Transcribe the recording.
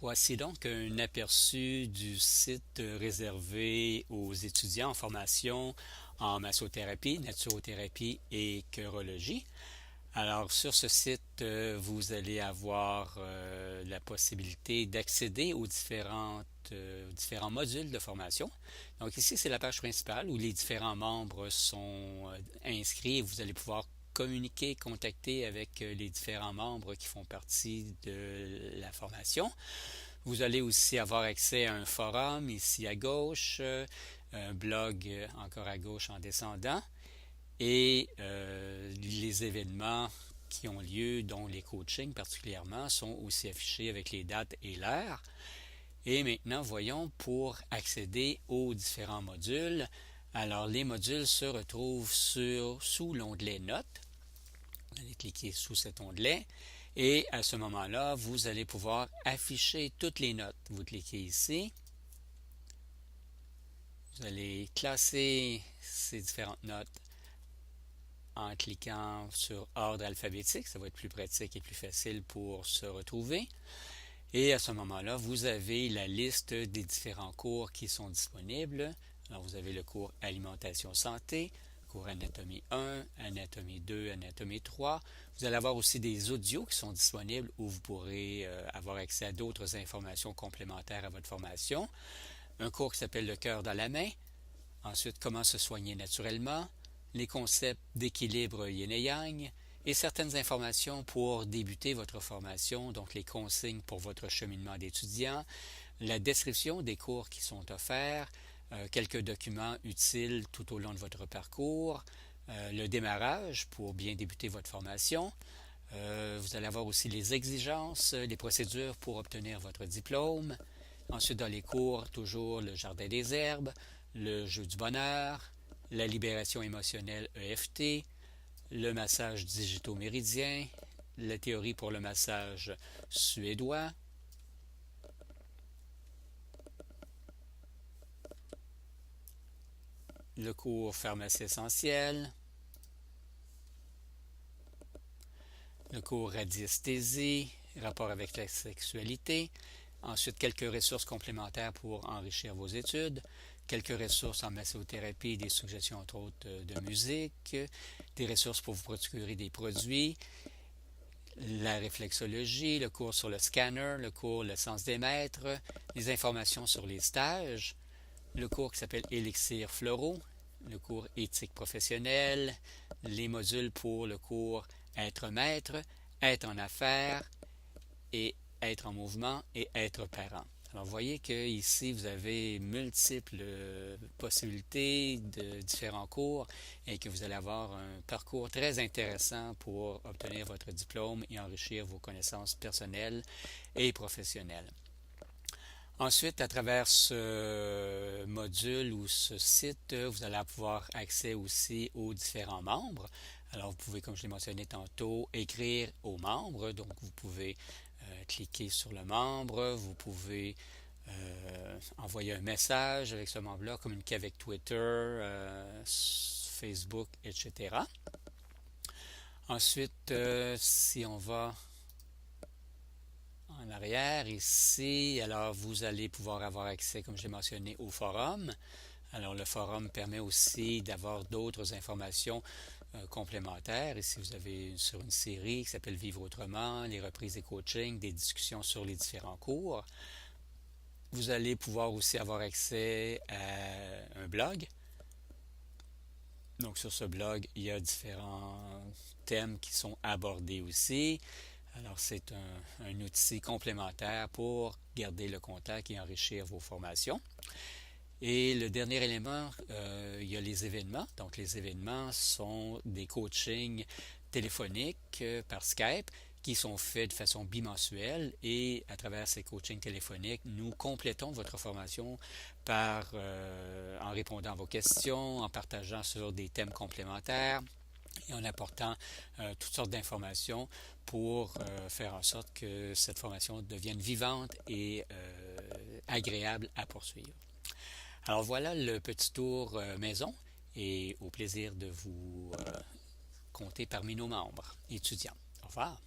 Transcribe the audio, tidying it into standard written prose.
Voici donc un aperçu du site réservé aux étudiants en formation en massothérapie, naturothérapie et chirurgie. Alors, sur ce site, vous allez avoir la possibilité d'accéder aux différents modules de formation. Donc ici, c'est la page principale où les différents membres sont inscrits et vous allez pouvoir communiquer, contacter avec les différents membres qui font partie de la formation. Vous allez aussi avoir accès à un forum ici à gauche, un blog encore à gauche en descendant, et les événements qui ont lieu, dont les coachings particulièrement, sont aussi affichés avec les dates et l'heure. Et maintenant, voyons pour accéder aux différents modules. Alors, les modules se retrouvent sous l'onglet Notes. Vous allez cliquer sous cet onglet et à ce moment-là, vous allez pouvoir afficher toutes les notes. Vous cliquez ici. Vous allez classer ces différentes notes en cliquant sur ordre alphabétique. Ça va être plus pratique et plus facile pour se retrouver. Et à ce moment-là, vous avez la liste des différents cours qui sont disponibles. Alors, vous avez le cours Alimentation Santé, cours Anatomie 1, Anatomie 2, Anatomie 3. Vous allez avoir aussi des audios qui sont disponibles où vous pourrez avoir accès à d'autres informations complémentaires à votre formation. Un cours qui s'appelle Le cœur dans la main. Ensuite, comment se soigner naturellement. Les concepts d'équilibre yin et yang. Et certaines informations pour débuter votre formation, donc les consignes pour votre cheminement d'étudiant, la description des cours qui sont offerts, quelques documents utiles tout au long de votre parcours, le démarrage pour bien débuter votre formation. Vous allez avoir aussi les exigences, les procédures pour obtenir votre diplôme. Ensuite, dans les cours, toujours le jardin des herbes, le jeu du bonheur, la libération émotionnelle EFT, le massage digito-méridien, la théorie pour le massage suédois, le cours pharmacie essentielle, le cours radiesthésie, rapport avec la sexualité, ensuite quelques ressources complémentaires pour enrichir vos études, quelques ressources en massothérapie, des suggestions entre autres de musique, des ressources pour vous procurer des produits, la réflexologie, le cours sur le scanner, le cours le sens des maîtres, les informations sur les stages, le cours qui s'appelle Élixir Fleuraux, le cours éthique professionnelle, les modules pour le cours être maître, être en affaires et être en mouvement et être parent. Alors, vous voyez qu'ici, vous avez multiples possibilités de différents cours et que vous allez avoir un parcours très intéressant pour obtenir votre diplôme et enrichir vos connaissances personnelles et professionnelles. Ensuite, à travers ce module ou ce site, vous allez pouvoir accès aussi aux différents membres. Alors, vous pouvez, comme je l'ai mentionné tantôt, écrire aux membres. Donc, vous pouvez cliquer sur le membre. Vous pouvez envoyer un message avec ce membre-là, communiquer avec Twitter, Facebook, etc. Ensuite, si on va en arrière ici, alors vous allez pouvoir avoir accès, comme je l'ai mentionné, au forum. Alors le forum permet aussi d'avoir d'autres informations complémentaires. Ici, vous avez sur une série qui s'appelle Vivre autrement, les reprises des coachings, des discussions sur les différents cours. Vous allez pouvoir aussi avoir accès à un blog. Donc sur ce blog, il y a différents thèmes qui sont abordés aussi. Alors, c'est un outil complémentaire pour garder le contact et enrichir vos formations. Et le dernier élément, il y a les événements. Donc, les événements sont des coachings téléphoniques par Skype qui sont faits de façon bimensuelle et à travers ces coachings téléphoniques, nous complétons votre formation en répondant à vos questions, en partageant sur des thèmes complémentaires et en apportant toutes sortes d'informations pour faire en sorte que cette formation devienne vivante et agréable à poursuivre. Alors voilà le petit tour maison et au plaisir de vous compter parmi nos membres étudiants. Au revoir.